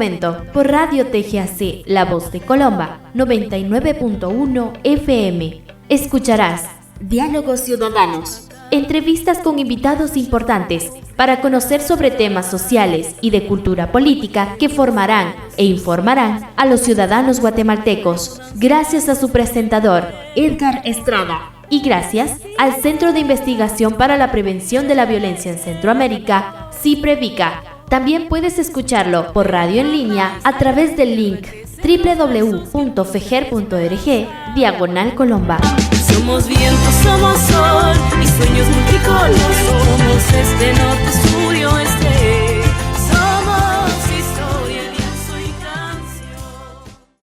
momento, por Radio TGAC, La Voz de Colomba, 99.1 FM, escucharás Diálogos Ciudadanos. Entrevistas con invitados importantes para conocer sobre temas sociales y de cultura política que formarán e informarán a los ciudadanos guatemaltecos. Gracias a su presentador, Edgar Estrada. Y gracias al Centro de Investigación para la Prevención de la Violencia en Centroamérica, CIPREVICA. También puedes escucharlo por radio en línea a través del link www.fejer.org/Colomba. Somos viento, somos sol y sueños multicolor. Somos este norte, sur y oeste. Somos historia, lienzo y canción.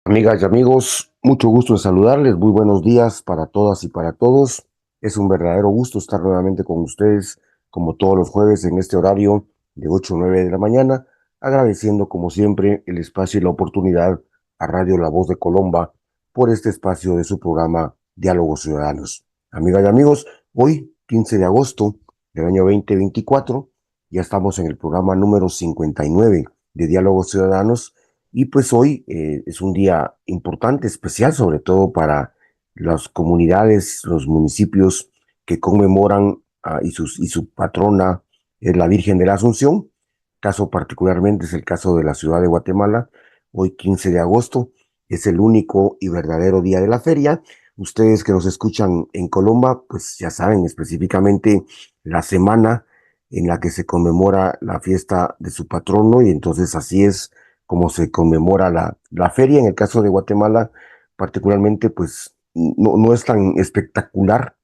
Amigas y amigos, mucho gusto en saludarles. Muy buenos días para todas y para todos. Es un verdadero gusto estar nuevamente con ustedes, como todos los jueves en este horario de 8 a 9 de la mañana, agradeciendo como siempre el espacio y la oportunidad a Radio La Voz de Colomba por este espacio de su programa Diálogos Ciudadanos. Amigas y amigos, hoy, 15 de agosto del año 2024, ya estamos en el programa número 59 de Diálogos Ciudadanos y pues hoy es un día importante, especial, sobre todo para las comunidades, los municipios que conmemoran y su patrona es la Virgen de la Asunción. Caso particularmente es el caso de la ciudad de Guatemala. Hoy 15 de agosto es el único y verdadero día de la feria. Ustedes que nos escuchan en Colomba, pues ya saben específicamente la semana en la que se conmemora la fiesta de su patrono, y entonces así es como se conmemora la feria. En el caso de Guatemala, particularmente, pues no es tan espectacular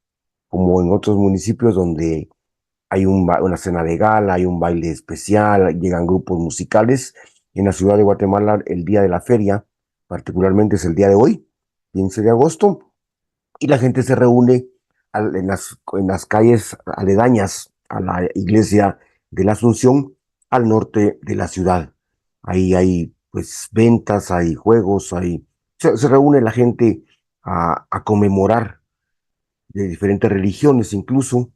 como en otros municipios donde hay una cena de gala, hay un baile especial, llegan grupos musicales. En la ciudad de Guatemala, el día de la feria, particularmente es el día de hoy, 15 de agosto, y la gente se reúne en las calles aledañas a la iglesia de la Asunción, al norte de la ciudad. Ahí hay pues ventas, hay juegos, se reúne la gente a conmemorar, de diferentes religiones incluso,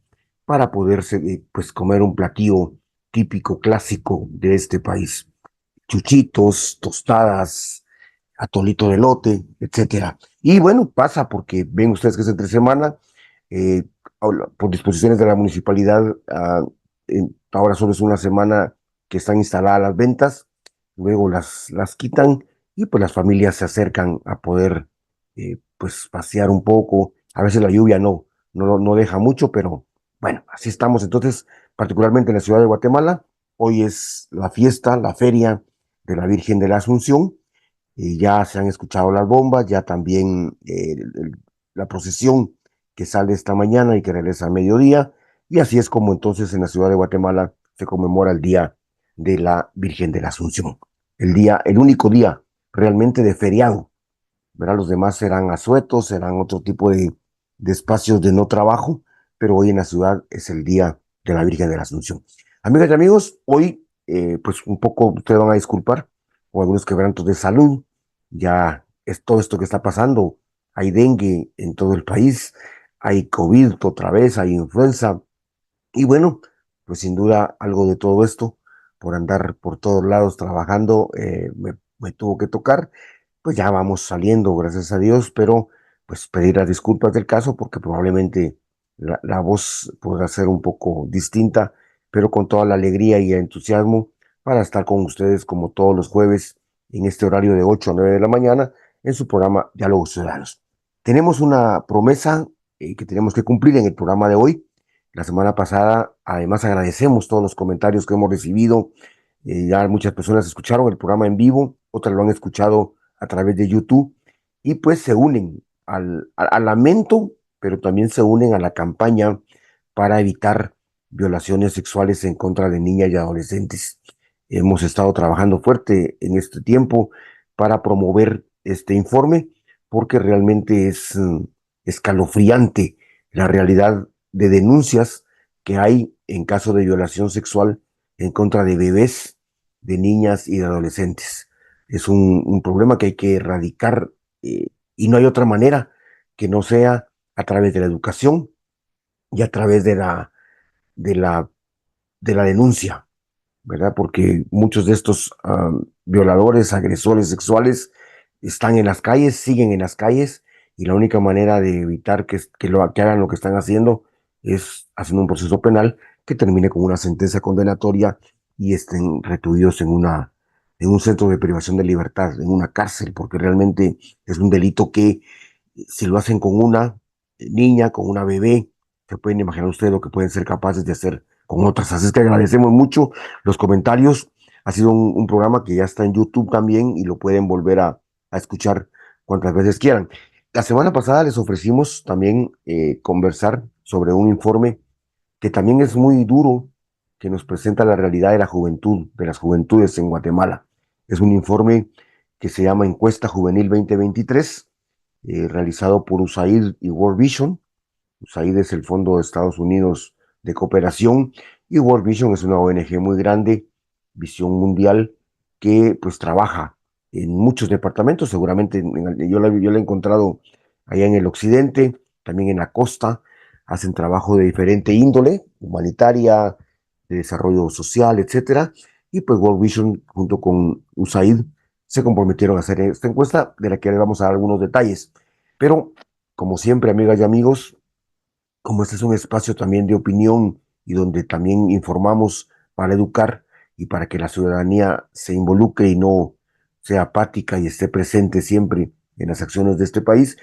para poderse pues comer un platillo típico, clásico de este país. Chuchitos, tostadas, atolito de elote, etcétera. Y bueno, pasa porque ven ustedes que es entre semana, por disposiciones de la municipalidad, ahora solo es una semana que están instaladas las ventas, luego las quitan y pues las familias se acercan a poder pues pasear un poco. A veces la lluvia no deja mucho, pero bueno, así estamos. Entonces, particularmente en la ciudad de Guatemala, hoy es la fiesta, la feria de la Virgen de la Asunción. Ya se han escuchado las bombas, ya también la procesión que sale esta mañana y que regresa a mediodía, y así es como entonces en la ciudad de Guatemala se conmemora el Día de la Virgen de la Asunción. El único día realmente de feriado, ¿verdad? Los demás serán asuetos, serán otro tipo de espacios de no trabajo, pero hoy en la ciudad es el Día de la Virgen de la Asunción. Amigas y amigos, hoy pues un poco ustedes van a disculpar con algunos quebrantos de salud. Ya es todo esto que está pasando. Hay dengue en todo el país, hay COVID otra vez, hay influenza. Y bueno, pues sin duda algo de todo esto, por andar por todos lados trabajando, me tuvo que tocar. Pues ya vamos saliendo, gracias a Dios, pero pues pedir las disculpas del caso porque probablemente la voz podrá ser un poco distinta, pero con toda la alegría y el entusiasmo para estar con ustedes como todos los jueves en este horario de 8 a 9 de la mañana en su programa Diálogos Ciudadanos. Tenemos una promesa que tenemos que cumplir en el programa de hoy. La semana pasada, además, agradecemos todos los comentarios que hemos recibido. Ya muchas personas escucharon el programa en vivo, otras lo han escuchado a través de YouTube y pues se unen al lamento, pero también se unen a la campaña para evitar violaciones sexuales en contra de niñas y adolescentes. Hemos estado trabajando fuerte en este tiempo para promover este informe porque realmente es escalofriante la realidad de denuncias que hay en caso de violación sexual en contra de bebés, de niñas y de adolescentes. Es un problema que hay que erradicar y no hay otra manera que no sea a través de la educación y a través de la denuncia, ¿verdad? Porque muchos de estos violadores, agresores sexuales están en las calles, siguen en las calles, y la única manera de evitar que hagan lo que están haciendo es haciendo un proceso penal que termine con una sentencia condenatoria y estén recluidos en un centro de privación de libertad, en una cárcel, porque realmente es un delito que, si lo hacen con una niña, con una bebé, se pueden imaginar ustedes lo que pueden ser capaces de hacer con otras. Así es que agradecemos mucho los comentarios. Ha sido un programa que ya está en YouTube también y lo pueden volver a escuchar cuantas veces quieran. La semana pasada les ofrecimos también conversar sobre un informe que también es muy duro, que nos presenta la realidad de la juventud, de las juventudes en Guatemala. Es un informe que se llama Encuesta Juvenil 2023, realizado por USAID y World Vision. USAID es el Fondo de Estados Unidos de Cooperación y World Vision es una ONG muy grande, visión mundial, que pues trabaja en muchos departamentos. Seguramente yo la he encontrado allá en el occidente, también en la costa. Hacen trabajo de diferente índole, humanitaria, de desarrollo social, etcétera. Y pues World Vision junto con USAID se comprometieron a hacer esta encuesta, de la que les vamos a dar algunos detalles. Pero, como siempre, amigas y amigos, como este es un espacio también de opinión y donde también informamos para educar y para que la ciudadanía se involucre y no sea apática y esté presente siempre en las acciones de este país,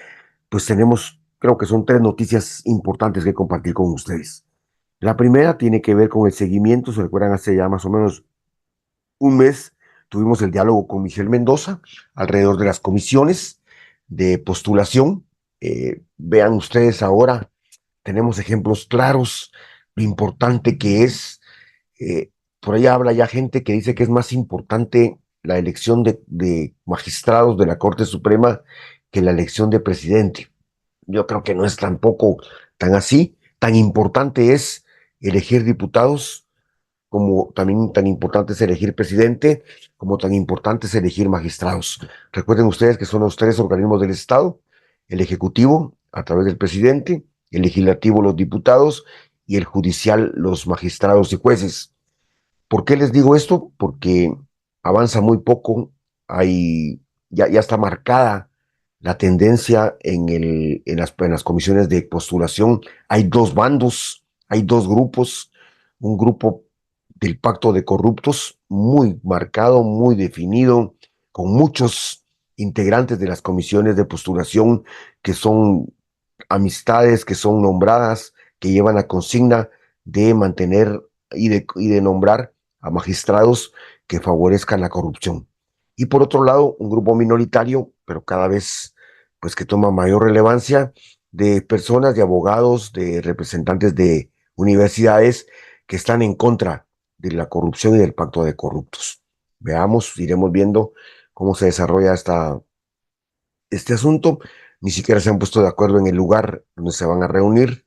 pues tenemos, creo que son 3 noticias importantes que compartir con ustedes. La primera tiene que ver con el seguimiento. Se recuerdan, hace ya más o menos un mes tuvimos el diálogo con Michelle Mendoza alrededor de las comisiones de postulación. Vean ustedes ahora, tenemos ejemplos claros, lo importante que es. Por ahí habla ya gente que dice que es más importante la elección de magistrados de la Corte Suprema que la elección de presidente. Yo creo que no es tampoco tan así. Tan importante es elegir diputados, como también tan importante es elegir presidente, como tan importante es elegir magistrados. Recuerden ustedes que son los 3 organismos del Estado: el Ejecutivo, a través del presidente; el Legislativo, los diputados; y el Judicial, los magistrados y jueces. ¿Por qué les digo esto? Porque avanza muy poco, ya está marcada la tendencia en las comisiones de postulación. Hay 2 bandos, hay 2 grupos: un grupo del pacto de corruptos muy marcado, muy definido, con muchos integrantes de las comisiones de postulación que son amistades, que son nombradas, que llevan la consigna de mantener y de nombrar a magistrados que favorezcan la corrupción. Y por otro lado, un grupo minoritario, pero cada vez pues que toma mayor relevancia, de personas, de abogados, de representantes de universidades que están en contra de la corrupción y del pacto de corruptos. Veamos, iremos viendo cómo se desarrolla este asunto. Ni siquiera se han puesto de acuerdo en el lugar donde se van a reunir.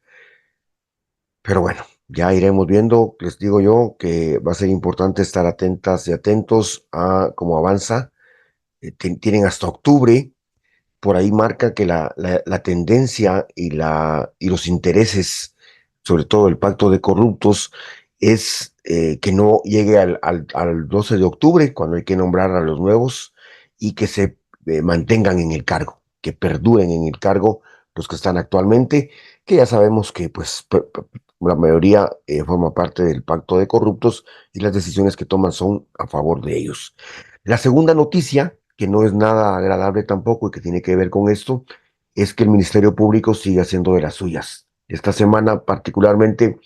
Pero bueno, ya iremos viendo. Les digo yo que va a ser importante estar atentas y atentos a cómo avanza. Tienen hasta octubre. Por ahí marca que la tendencia y los intereses, sobre todo el pacto de corruptos, es que no llegue al 12 de octubre, cuando hay que nombrar a los nuevos, y que se mantengan en el cargo, que perduren en el cargo los que están actualmente, que ya sabemos que pues la mayoría forma parte del pacto de corruptos y las decisiones que toman son a favor de ellos. La segunda noticia, que no es nada agradable tampoco y que tiene que ver con esto, es que el Ministerio Público sigue haciendo de las suyas. Esta semana particularmente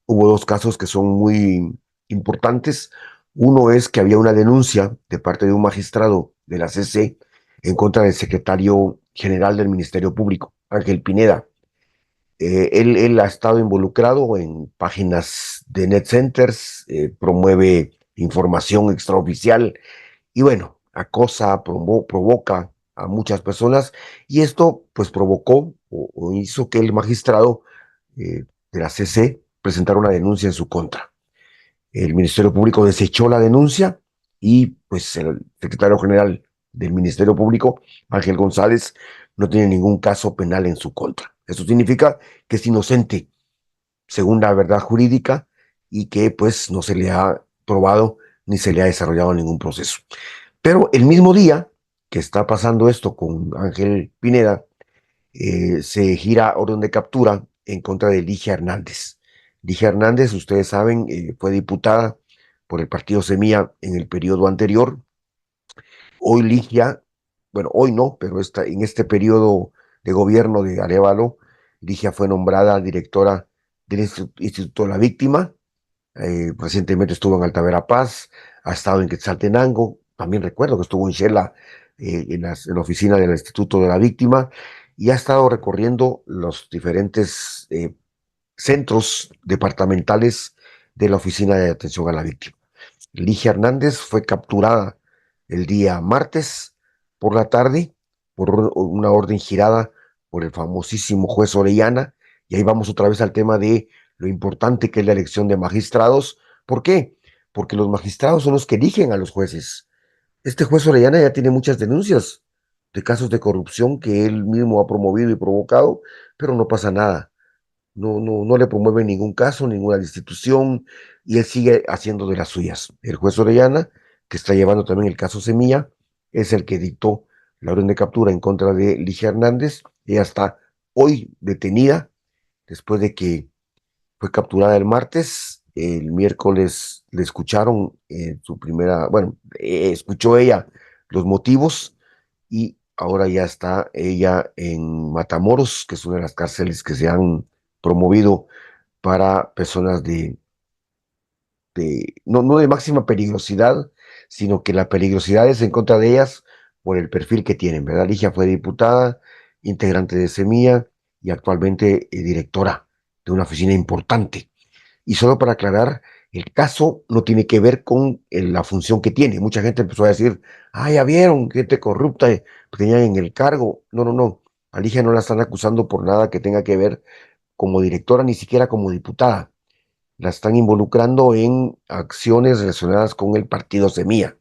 hubo 2 casos que son muy importantes. Uno es que había una denuncia de parte de un magistrado de la CC en contra del secretario general del Ministerio Público, Ángel Pineda. Él ha estado involucrado en páginas de net centers, promueve información extraoficial y bueno, acosa, provoca a muchas personas, y esto pues provocó o hizo que el magistrado de la CC presentara una denuncia en su contra. El Ministerio Público desechó la denuncia y pues el secretario general del Ministerio Público, Ángel González, no tiene ningún caso penal en su contra. Eso significa que es inocente según la verdad jurídica y que pues no se le ha probado ni se le ha desarrollado ningún proceso. Pero el mismo día que está pasando esto con Ángel Pineda, se gira orden de captura en contra de Ligia Hernández. Ligia Hernández, ustedes saben, fue diputada por el partido Semilla en el periodo anterior. Hoy Ligia, bueno, hoy no, pero en este periodo de gobierno de Arévalo, Ligia fue nombrada directora del Instituto de la Víctima. Recientemente estuvo en Altavera Paz, ha estado en Quetzaltenango, también recuerdo que estuvo en Shela, en la oficina del Instituto de la Víctima, y ha estado recorriendo los diferentes centros departamentales de la Oficina de Atención a la Víctima. Ligia Hernández fue capturada el día martes por la tarde por una orden girada por el famosísimo juez Orellana, y ahí vamos otra vez al tema de lo importante que es la elección de magistrados. ¿Por qué? Porque los magistrados son los que eligen a los jueces. Este juez Orellana ya tiene muchas denuncias de casos de corrupción que él mismo ha promovido y provocado, pero no pasa nada. No le promueve ningún caso, ninguna institución, y él sigue haciendo de las suyas. El juez Orellana, que está llevando también el caso Semilla, es el que dictó la orden de captura en contra de Ligia Hernández. Ella está hoy detenida después de que fue capturada el martes. El miércoles le escucharon su primera, bueno, escuchó ella los motivos, y ahora ya está ella en Matamoros, que es una de las cárceles que se han promovido para personas no de máxima peligrosidad, sino que la peligrosidad es en contra de ellas por el perfil que tienen, ¿verdad? Ligia fue diputada, integrante de Semilla y actualmente directora de una oficina importante. Y solo para aclarar, el caso no tiene que ver con la función que tiene. Mucha gente empezó a decir, ah, ya vieron, gente corrupta, tenían en el cargo. No. A Ligia no la están acusando por nada que tenga que ver como directora, ni siquiera como diputada. La están involucrando en acciones relacionadas con el partido Semilla.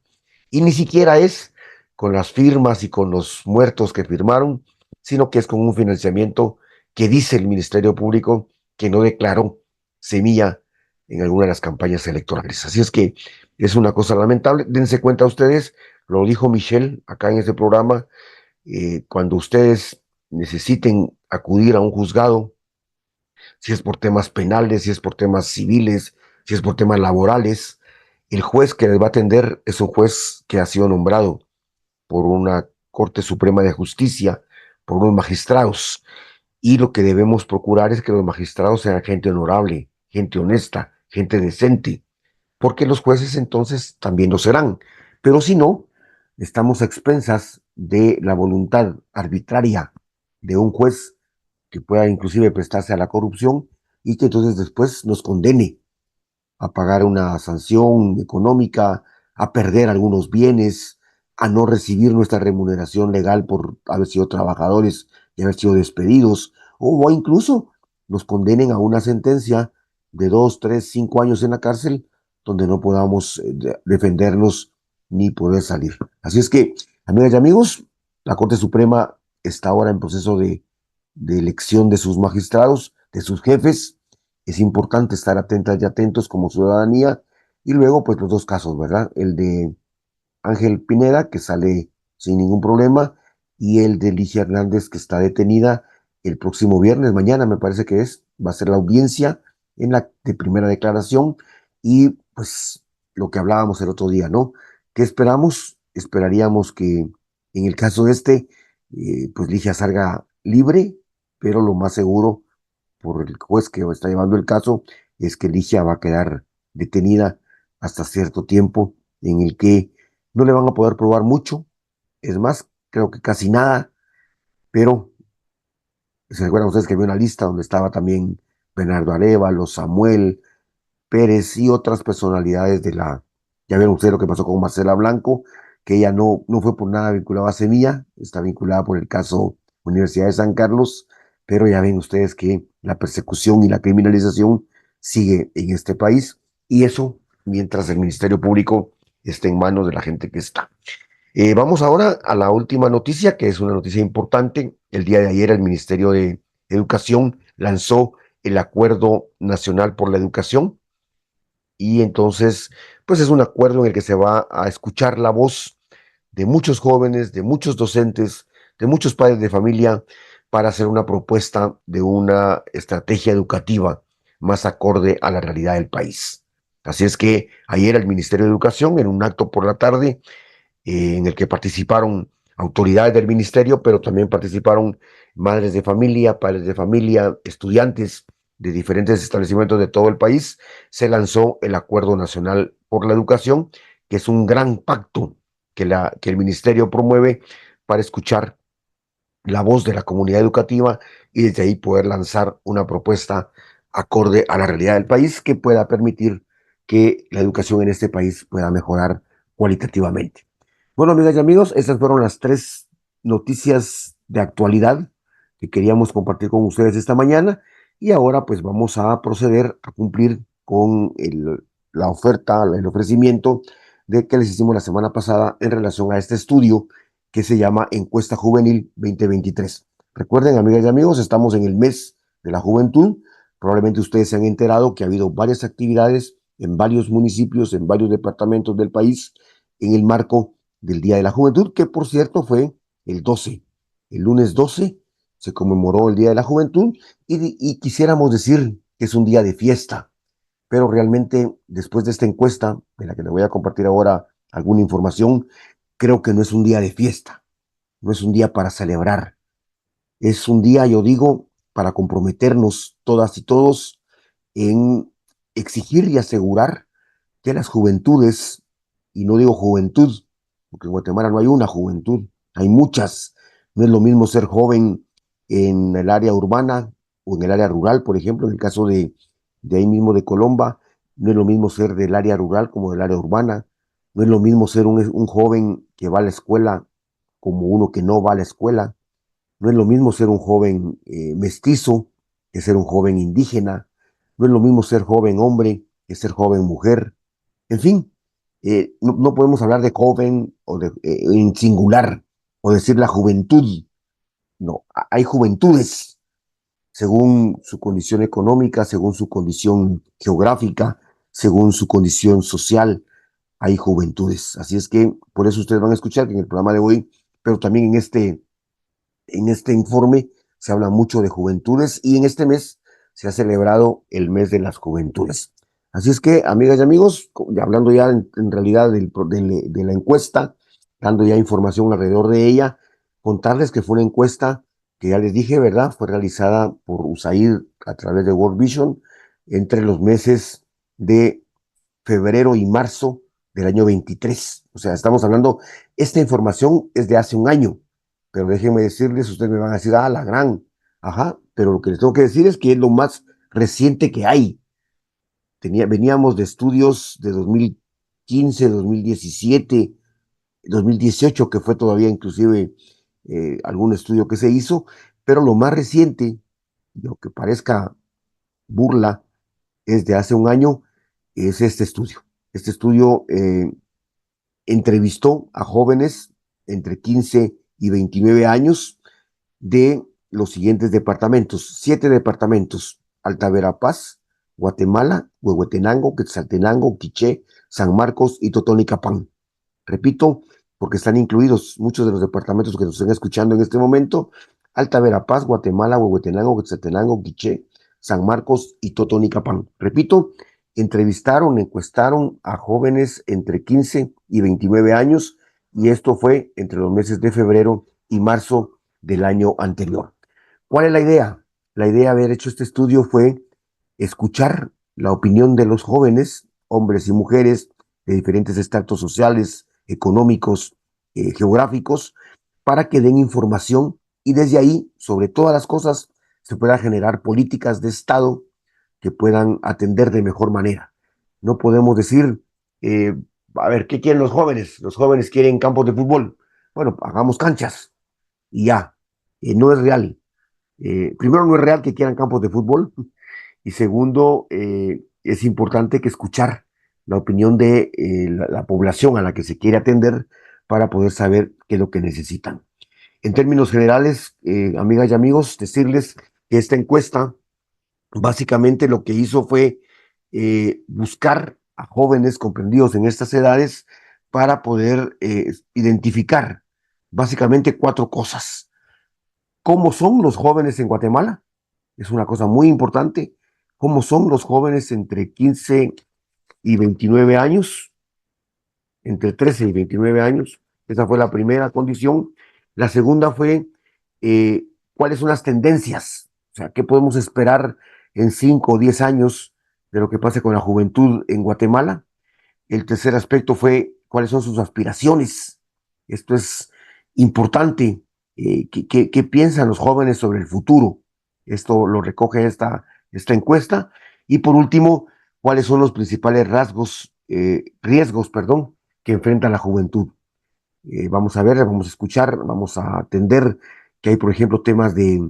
Y ni siquiera es con las firmas y con los muertos que firmaron, sino que es con un financiamiento que dice el Ministerio Público que no declaró Semilla en alguna de las campañas electorales. Así es que es una cosa lamentable. Dense cuenta ustedes, lo dijo Michelle acá en este programa, cuando ustedes necesiten acudir a un juzgado, si es por temas penales, si es por temas civiles, si es por temas laborales, el juez que les va a atender es un juez que ha sido nombrado por una Corte Suprema de Justicia, por unos magistrados. Y lo que debemos procurar es que los magistrados sean gente honorable, gente honesta, gente decente, porque los jueces entonces también lo serán. Pero si no, estamos a expensas de la voluntad arbitraria de un juez que pueda inclusive prestarse a la corrupción y que entonces después nos condene a pagar una sanción económica, a perder algunos bienes, a no recibir nuestra remuneración legal por haber sido trabajadores y haber sido despedidos, o incluso nos condenen a una sentencia de 2, 3, 5 años en la cárcel donde no podamos defendernos ni poder salir. Así es que, amigas y amigos, la Corte Suprema está ahora en proceso de elección de sus magistrados, de sus jefes. Es importante estar atentas y atentos como ciudadanía. Y luego, pues los dos casos, ¿verdad? El de Ángel Pineda, que sale sin ningún problema, y el de Ligia Hernández, que está detenida el próximo viernes, mañana me parece que va a ser la audiencia en la de primera declaración. Y pues lo que hablábamos el otro día, ¿no? ¿Qué esperamos? Esperaríamos que en el caso de pues Ligia salga libre, pero lo más seguro por el juez que está llevando el caso es que Ligia va a quedar detenida hasta cierto tiempo en el que no le van a poder probar mucho, es más, creo que casi nada, pero se recuerdan ustedes que había una lista donde estaba también Bernardo Arévalo, Samuel Pérez y otras personalidades ya vieron ustedes lo que pasó con Marcela Blanco, que ella no fue por nada vinculada a Semilla, está vinculada por el caso Universidad de San Carlos, pero ya ven ustedes que la persecución y la criminalización sigue en este país, y eso mientras el Ministerio Público esté en manos de la gente que está. Vamos ahora a la última noticia, que es una noticia importante. El día de ayer el Ministerio de Educación lanzó el Acuerdo Nacional por la Educación, y entonces, pues es un acuerdo en el que se va a escuchar la voz de muchos jóvenes, de muchos docentes, de muchos padres de familia, para hacer una propuesta de una estrategia educativa más acorde a la realidad del país. Así es que ayer el Ministerio de Educación, en un acto por la tarde, en el que participaron autoridades del ministerio, pero también participaron madres de familia, padres de familia, estudiantes de diferentes establecimientos de todo el país, se lanzó el Acuerdo Nacional por la Educación, que es un gran pacto que el ministerio promueve para escuchar la voz de la comunidad educativa y desde ahí poder lanzar una propuesta acorde a la realidad del país que pueda permitir que la educación en este país pueda mejorar cualitativamente. Bueno, amigas y amigos, estas fueron las 3 noticias de actualidad que queríamos compartir con ustedes esta mañana y ahora pues vamos a proceder a cumplir con la oferta, el ofrecimiento de que les hicimos la semana pasada en relación a este estudio que se llama Encuesta Juvenil 2023. Recuerden, amigas y amigos, estamos en el mes de la juventud. Probablemente ustedes se han enterado que ha habido varias actividades en varios municipios, en varios departamentos del país, en el marco del Día de la Juventud, que por cierto fue el 12. El lunes 12 se conmemoró el Día de la Juventud y quisiéramos decir que es un día de fiesta, pero realmente después de esta encuesta, de la que le voy a compartir ahora alguna información, creo que no es un día de fiesta, no es un día para celebrar, es un día, yo digo, para comprometernos todas y todos en exigir y asegurar que las juventudes, y no digo juventud, porque en Guatemala no hay una juventud, hay muchas. No es lo mismo ser joven en el área urbana o en el área rural, por ejemplo, en el caso de ahí mismo de Colomba, no es lo mismo ser del área rural como del área urbana, no es lo mismo ser un joven que va a la escuela como uno que no va a la escuela, no es lo mismo ser un joven mestizo que ser un joven indígena, no es lo mismo ser joven hombre que ser joven mujer, en fin, no podemos hablar de joven o en singular o decir la juventud. No, hay juventudes según su condición económica, según su condición geográfica, según su condición social. Hay juventudes. Así es que por eso ustedes van a escuchar que en el programa de hoy, pero también en este informe se habla mucho de juventudes y en este mes se ha celebrado el mes de las juventudes. Así es que, amigas y amigos, hablando ya en realidad de la encuesta, dando ya información alrededor de ella, contarles que fue una encuesta que ya les dije, ¿verdad? Fue realizada por USAID a través de World Vision entre los meses de febrero y marzo del año 23. O sea, estamos hablando, esta información es de hace un año, pero déjenme decirles, ustedes me van a decir, la gran, ajá, pero lo que les tengo que decir es que es lo más reciente que hay. Veníamos de estudios de 2015, 2017, 2018, que fue todavía inclusive algún estudio que se hizo, pero lo más reciente, lo que parezca burla, es de hace un año, es este estudio. Este estudio entrevistó a jóvenes entre 15 y 29 años de los siguientes departamentos, 7 departamentos: Alta Verapaz, Guatemala, Huehuetenango, Quetzaltenango, Quiché, San Marcos y Totonicapán. Repito, porque están incluidos muchos de los departamentos que nos están escuchando en este momento: Alta Verapaz, Guatemala, Huehuetenango, Quetzaltenango, Quiché, San Marcos y Totonicapán. Repito, encuestaron a jóvenes entre 15 y 29 años y esto fue entre los meses de febrero y marzo del año anterior. ¿Cuál es la idea? La idea de haber hecho este estudio fue escuchar la opinión de los jóvenes, hombres y mujeres, de diferentes estratos sociales, económicos, geográficos, para que den información y desde ahí, sobre todas las cosas, se pueda generar políticas de Estado que puedan atender de mejor manera. No podemos decir, a ver, ¿qué quieren los jóvenes? Los jóvenes quieren campos de fútbol. Bueno, hagamos canchas y ya. No es real. Primero, no es real que quieran campos de fútbol y segundo, es importante que escuchar la opinión de la población a la que se quiere atender para poder saber qué es lo que necesitan. En términos generales, amigas y amigos, decirles que esta encuesta básicamente lo que hizo fue buscar a jóvenes comprendidos en estas edades para poder identificar básicamente 4 cosas. ¿Cómo son los jóvenes en Guatemala? Es una cosa muy importante. ¿Cómo son los jóvenes entre 15 y 29 años? Entre 13 y 29 años. Esa fue la primera condición. La segunda fue cuáles son las tendencias, o sea, qué podemos esperar en 5 o 10 años de lo que pase con la juventud en Guatemala. El tercer aspecto fue cuáles son sus aspiraciones. Esto es importante. ¿Qué piensan los jóvenes sobre el futuro? Esto lo recoge esta encuesta. Y por último, cuáles son los principales riesgos, que enfrenta la juventud. Vamos a ver, vamos a escuchar, vamos a atender que hay, por ejemplo, temas de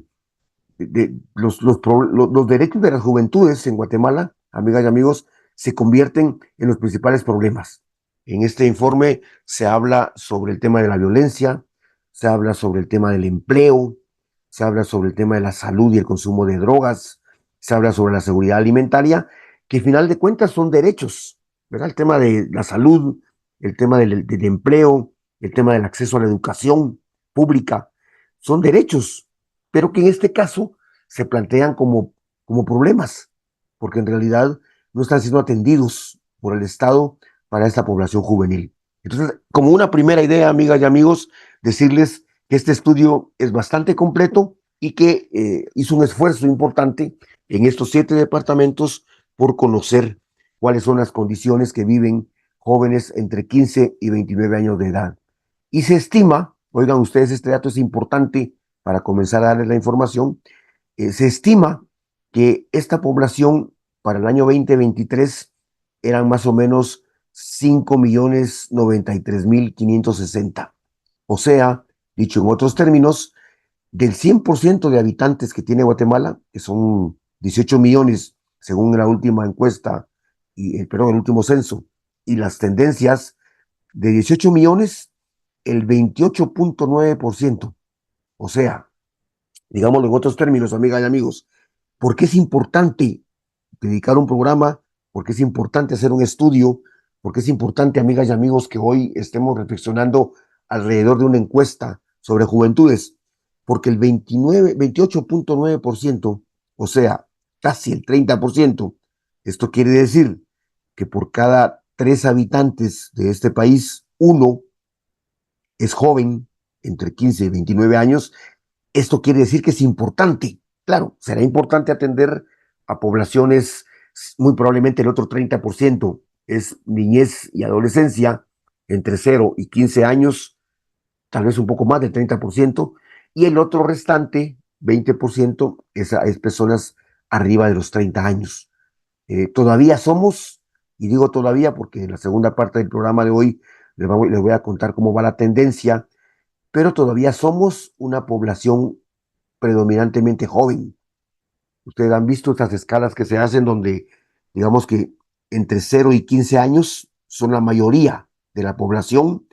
los derechos de las juventudes en Guatemala, amigas y amigos, se convierten en los principales problemas. En este informe se habla sobre el tema de la violencia, se habla sobre el tema del empleo, se habla sobre el tema de la salud y el consumo de drogas, se habla sobre la seguridad alimentaria, que al final de cuentas son derechos, ¿verdad? El tema de la salud, el tema del empleo, el tema del acceso a la educación pública, son derechos, pero que en este caso se plantean como problemas, porque en realidad no están siendo atendidos por el Estado para esta población juvenil. Entonces, como una primera idea, amigas y amigos, decirles que este estudio es bastante completo y que hizo un esfuerzo importante en estos 7 departamentos por conocer cuáles son las condiciones que viven jóvenes entre 15 y 29 años de edad. Y se estima, oigan ustedes, este dato es importante para comenzar a darles la información, se estima que esta población para el año 2023 eran más o menos 5.093.560. O sea, dicho en otros términos, del 100% de habitantes que tiene Guatemala, que son 18 millones según la última encuesta, el último censo, y las tendencias, de 18 millones, el 28.9%. O sea, digámoslo en otros términos, amigas y amigos, ¿por qué es importante dedicar un programa? ¿Por qué es importante hacer un estudio? ¿Por qué es importante, amigas y amigos, que hoy estemos reflexionando alrededor de una encuesta sobre juventudes? Porque el 28.9%, o sea, casi el 30%, esto quiere decir que por cada 3 habitantes de este país, 1 es joven, entre 15 y 29 años. Esto quiere decir que es importante. Claro, será importante atender a poblaciones, muy probablemente el otro 30% es niñez y adolescencia, entre 0 y 15 años, tal vez un poco más del 30%, y el otro restante, 20%, es personas arriba de los 30 años. Todavía somos, y digo todavía porque en la segunda parte del programa de hoy les voy a contar cómo va la tendencia, pero todavía somos una población predominantemente joven. Ustedes han visto estas escalas que se hacen donde, digamos que entre 0 y 15 años son la mayoría de la población.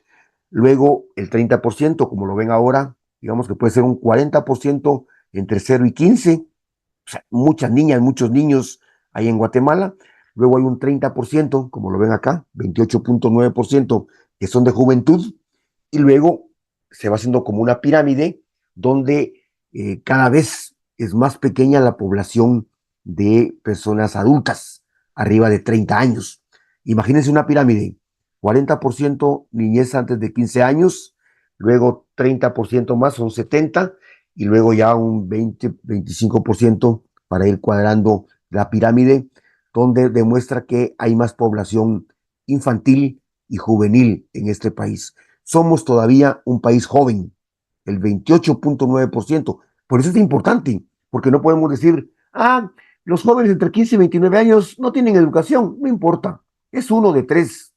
Luego el 30%, como lo ven ahora, digamos que puede ser un 40% entre 0 y 15. O sea, muchas niñas, muchos niños hay en Guatemala. Luego hay un 30%, como lo ven acá, 28.9% que son de juventud. Y luego se va haciendo como una pirámide donde cada vez es más pequeña la población de personas adultas, arriba de 30 años. Imagínense una pirámide, 40% niñez antes de 15 años, luego 30% más, son 70, y luego ya un 20-25% para ir cuadrando la pirámide, donde demuestra que hay más población infantil y juvenil en este país. Somos todavía un país joven, el 28.9%. Por eso es importante, porque no podemos decir, los jóvenes entre 15 y 29 años no tienen educación, no importa, es 1 de 3.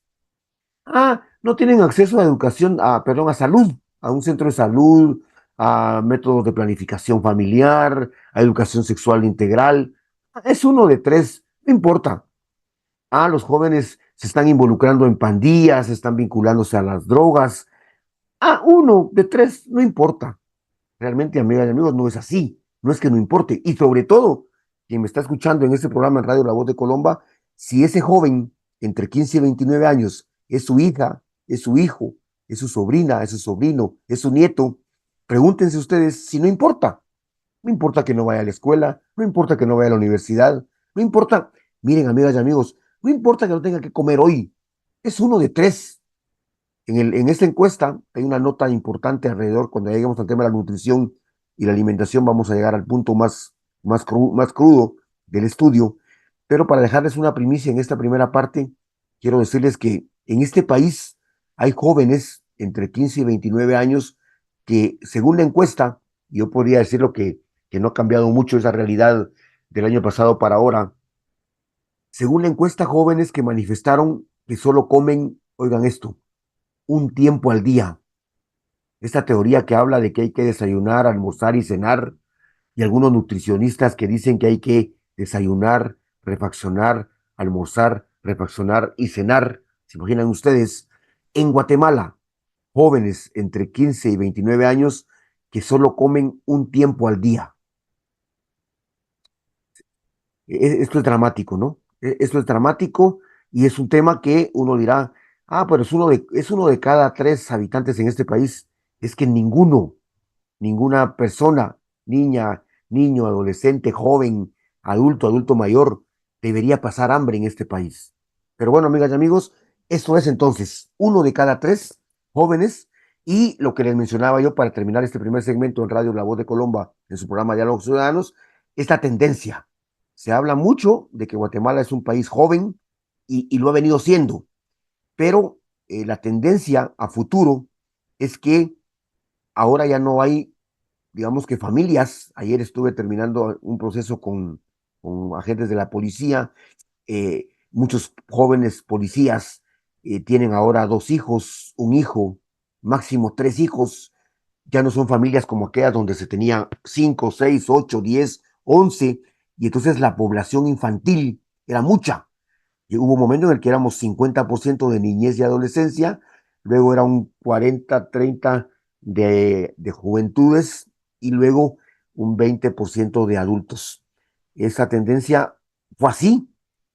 No tienen acceso a educación, a salud, a un centro de salud, a métodos de planificación familiar, a educación sexual integral. Es 1 de 3, no importa. Los jóvenes se están involucrando en pandillas, están vinculándose a las drogas. 1 de 3, no importa. Realmente, amigas y amigos, no es así. No es que no importe. Y sobre todo, quien me está escuchando en este programa en Radio La Voz de Colomba, si ese joven entre 15 y 29 años es su hija, es su hijo, es su sobrina, es su sobrino, es su nieto. Pregúntense ustedes si no importa. No importa que no vaya a la escuela, no importa que no vaya a la universidad, no importa, miren amigas y amigos, no importa que no tenga que comer hoy, es uno de tres. En esta encuesta hay una nota importante alrededor, cuando lleguemos al tema de la nutrición y la alimentación, vamos a llegar al punto más crudo del estudio, pero para dejarles una primicia en esta primera parte, quiero decirles que en este país hay jóvenes entre 15 y 29 años que, según la encuesta, yo podría decirlo que no ha cambiado mucho esa realidad del año pasado para ahora, según la encuesta, jóvenes que manifestaron que solo comen, oigan esto, un tiempo al día. Esta teoría que habla de que hay que desayunar, almorzar y cenar, y algunos nutricionistas que dicen que hay que desayunar, refaccionar, almorzar, refaccionar y cenar. ¿Se imaginan ustedes? En Guatemala, jóvenes entre 15 y 29 años que solo comen un tiempo al día. Esto es dramático, ¿no? Esto es dramático y es un tema que uno dirá, pero es uno de cada tres habitantes en este país. Es que ninguna persona, niña, niño, adolescente, joven, adulto mayor, debería pasar hambre en este país. Pero bueno, amigas y amigos, esto es entonces uno de cada tres jóvenes y lo que les mencionaba yo para terminar este primer segmento en Radio La Voz de Colombia, en su programa Diálogos Ciudadanos, esta tendencia. Se habla mucho de que Guatemala es un país joven y lo ha venido siendo, pero la tendencia a futuro es que ahora ya no hay, digamos que familias. Ayer estuve terminando un proceso con agentes de la policía. Muchos jóvenes policías tienen ahora dos hijos, un hijo, máximo tres hijos. Ya no son familias como aquellas donde se tenía 5, 6, 8, 10, 11, y entonces la población infantil era mucha. Y hubo un momento en el que éramos 50% de niñez y adolescencia, luego era un 40, 30 de juventudes y luego un 20% de adultos. Esa tendencia fue así.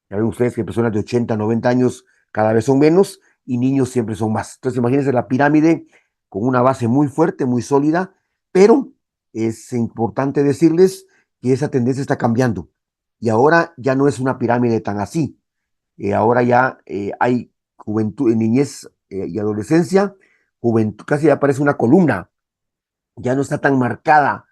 Ya ven ustedes que personas de 80, 90 años cada vez son menos y niños siempre son más. Entonces imagínense la pirámide con una base muy fuerte, muy sólida, pero es importante decirles que esa tendencia está cambiando y ahora ya no es una pirámide tan así. Ahora ya hay juventud, niñez y adolescencia, juventud, casi ya parece una columna, ya no está tan marcada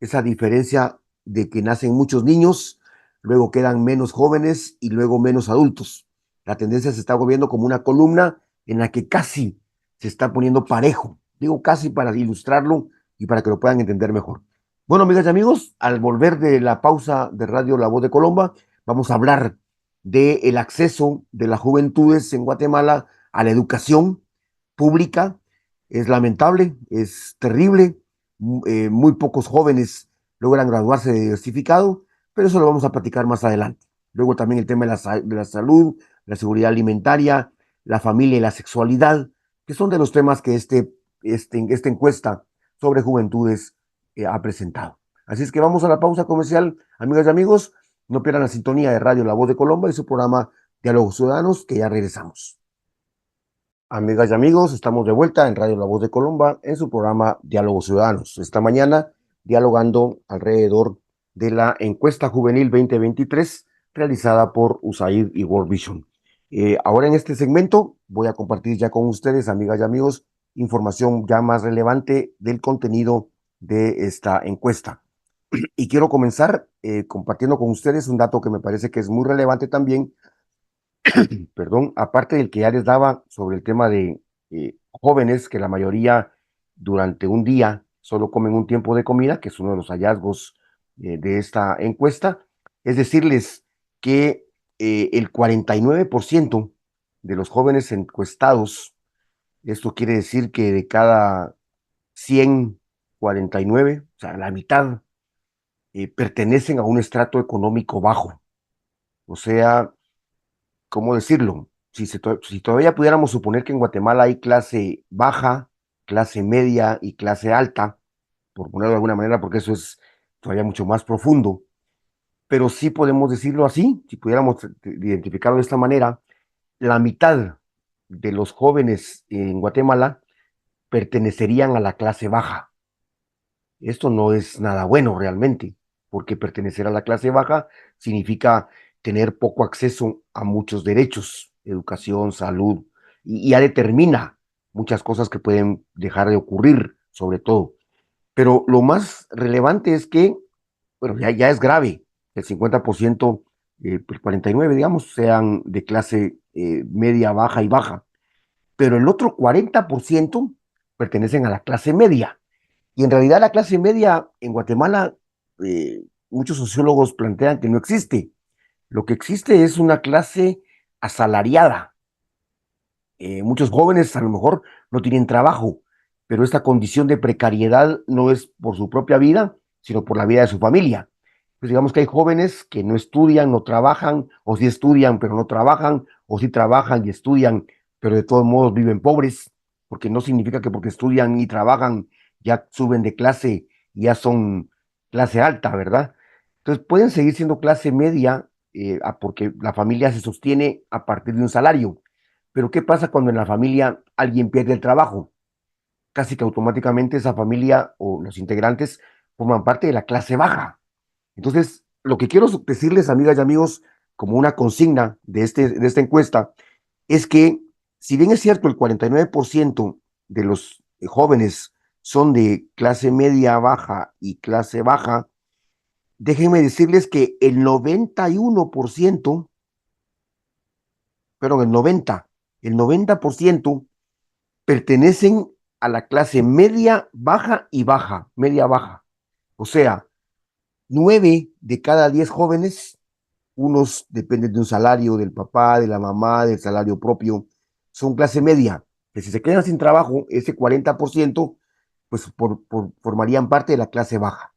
esa diferencia de que nacen muchos niños, luego quedan menos jóvenes y luego menos adultos. La tendencia se está volviendo como una columna en la que casi se está poniendo parejo. Digo casi para ilustrarlo y para que lo puedan entender mejor. Bueno, amigas y amigos, al volver de la pausa de Radio La Voz de Colombia, vamos a hablar del acceso de las juventudes en Guatemala a la educación pública. Es lamentable, es terrible. Muy pocos jóvenes logran graduarse de diversificado, pero eso lo vamos a platicar más adelante. Luego también el tema de la salud, la seguridad alimentaria, la familia y la sexualidad, que son de los temas que esta encuesta sobre juventudes ha presentado. Así es que vamos a la pausa comercial, amigas y amigos. No pierdan la sintonía de Radio La Voz de Colombia y su programa Diálogos Ciudadanos, que ya regresamos. Amigas y amigos, estamos de vuelta en Radio La Voz de Colombia en su programa Diálogos Ciudadanos. Esta mañana dialogando alrededor de la encuesta juvenil 2023 realizada por USAID y World Vision. Ahora en este segmento voy a compartir ya con ustedes, amigas y amigos, información ya más relevante del contenido de esta encuesta. Y quiero comenzar compartiendo con ustedes un dato que me parece que es muy relevante también, perdón, aparte del que ya les daba sobre el tema de jóvenes, que la mayoría durante un día solo comen un tiempo de comida, que es uno de los hallazgos de esta encuesta, es decirles que el 49% de los jóvenes encuestados, esto quiere decir que de cada 149, o sea, la mitad, pertenecen a un estrato económico bajo. O sea, ¿cómo decirlo? Si todavía pudiéramos suponer que en Guatemala hay clase baja, clase media y clase alta, por ponerlo de alguna manera, porque eso es todavía mucho más profundo, pero sí podemos decirlo así, si pudiéramos identificarlo de esta manera, la mitad de los jóvenes en Guatemala pertenecerían a la clase baja. Esto no es nada bueno realmente, porque pertenecer a la clase baja significa tener poco acceso a muchos derechos, educación, salud, y ya determina muchas cosas que pueden dejar de ocurrir, sobre todo. Pero lo más relevante es que, bueno, ya es grave, el 50%, pues 49, digamos, sean de clase media, baja y baja, pero el otro 40% pertenecen a la clase media. Y en realidad la clase media en Guatemala, muchos sociólogos plantean que no existe. Lo que existe es una clase asalariada. Muchos jóvenes a lo mejor no tienen trabajo, pero esta condición de precariedad no es por su propia vida, sino por la vida de su familia. Pues digamos que hay jóvenes que no estudian, no trabajan, o sí estudian, pero no trabajan, o sí trabajan y estudian, pero de todos modos viven pobres, porque no significa que porque estudian y trabajan ya suben de clase y ya son clase alta, ¿verdad? Entonces pueden seguir siendo clase media porque la familia se sostiene a partir de un salario. Pero ¿qué pasa cuando en la familia alguien pierde el trabajo? Casi que automáticamente esa familia o los integrantes forman parte de la clase baja. Entonces, lo que quiero decirles, amigas y amigos, como una consigna de esta encuesta, es que si bien es cierto el 49% de los jóvenes son de clase media baja y clase baja, déjenme decirles que el 91%, perdón, el 90% pertenecen a la clase media, baja y baja, media baja. O sea, 9 de cada 10 jóvenes, unos dependen de un salario del papá, de la mamá, del salario propio, son clase media, que si se quedan sin trabajo, ese 40%, pues formarían parte de la clase baja.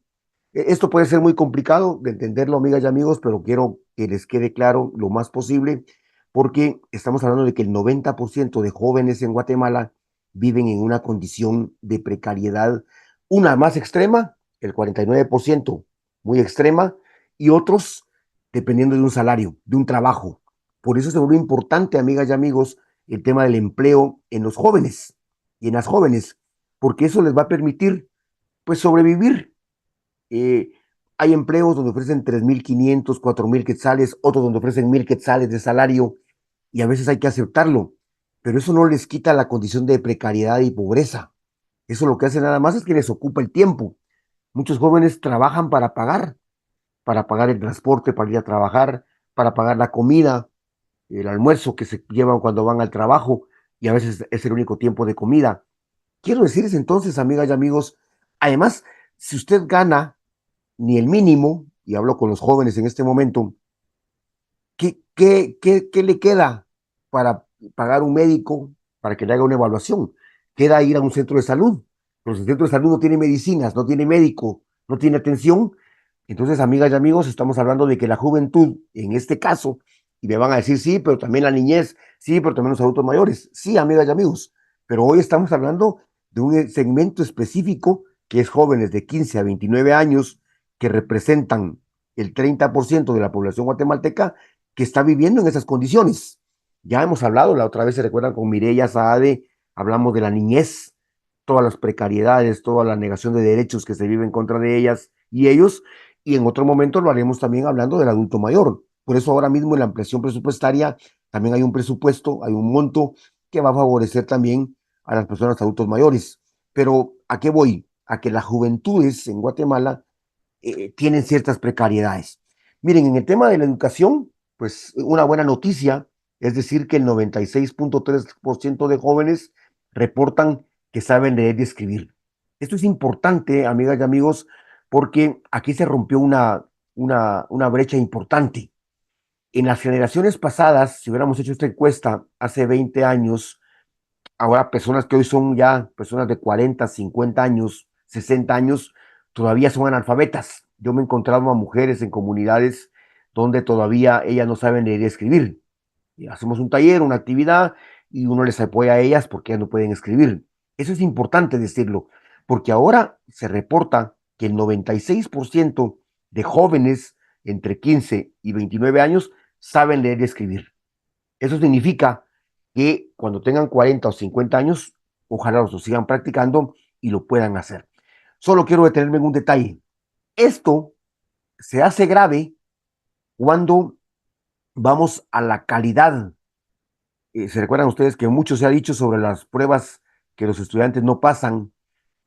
Esto puede ser muy complicado de entenderlo, amigas y amigos, pero quiero que les quede claro lo más posible, porque estamos hablando de que el 90% de jóvenes en Guatemala viven en una condición de precariedad, una más extrema, el 49%, muy extrema, y otros dependiendo de un salario, de un trabajo. Por eso es muy importante, amigas y amigos, el tema del empleo en los jóvenes y en las jóvenes, porque eso les va a permitir, pues, sobrevivir. eh, Hay empleos donde ofrecen 3.500, 4.000 quetzales, otros donde ofrecen 1.000 quetzales de salario, y a veces hay que aceptarlo, pero eso no les quita la condición de precariedad y pobreza. Eso lo que hace nada más es que les ocupa el tiempo. Muchos jóvenes trabajan para pagar el transporte, para ir a trabajar, para pagar la comida, el almuerzo que se llevan cuando van al trabajo, y a veces es el único tiempo de comida. Quiero decirles entonces, amigas y amigos, además, si usted gana ni el mínimo, y hablo con los jóvenes en este momento, ¿qué le queda para pagar un médico para que le haga una evaluación? Queda ir a un centro de salud. Pero si el centro de salud no tiene medicinas, no tiene médico, no tiene atención, entonces, amigas y amigos, estamos hablando de que la juventud, en este caso, y me van a decir, sí, pero también la niñez, sí, pero también los adultos mayores, sí, amigas y amigos, pero hoy estamos hablando de un segmento específico que es jóvenes de 15 a 29 años que representan el 30% de la población guatemalteca que está viviendo en esas condiciones. Ya hemos hablado, la otra vez se recuerdan con Mireya Saade, hablamos de la niñez, todas las precariedades, toda la negación de derechos que se vive en contra de ellas y ellos, y en otro momento lo haremos también hablando del adulto mayor. Por eso ahora mismo en la ampliación presupuestaria también hay un presupuesto, hay un monto que va a favorecer también a las personas adultos mayores. Pero ¿a qué voy? A que las juventudes en Guatemala tienen ciertas precariedades. Miren, en el tema de la educación, pues una buena noticia, es decir, que el 96.3% de jóvenes reportan que saben leer y escribir. Esto es importante, amigas y amigos, porque aquí se rompió una brecha importante. En las generaciones pasadas, si hubiéramos hecho esta encuesta hace 20 años, ahora personas que hoy son ya personas de 40, 50 años, 60 años, todavía son analfabetas. Yo me he encontrado a mujeres en comunidades donde todavía ellas no saben leer y escribir. Y hacemos un taller, una actividad, y uno les apoya a ellas porque ellas no pueden escribir. Eso es importante decirlo, porque ahora se reporta que el 96% de jóvenes entre 15 y 29 años saben leer y escribir. Eso significa que cuando tengan 40 o 50 años, ojalá lo sigan practicando y lo puedan hacer. Solo quiero detenerme en un detalle. Esto se hace grave cuando vamos a la calidad. ¿Se recuerdan ustedes que mucho se ha dicho sobre las pruebas que los estudiantes no pasan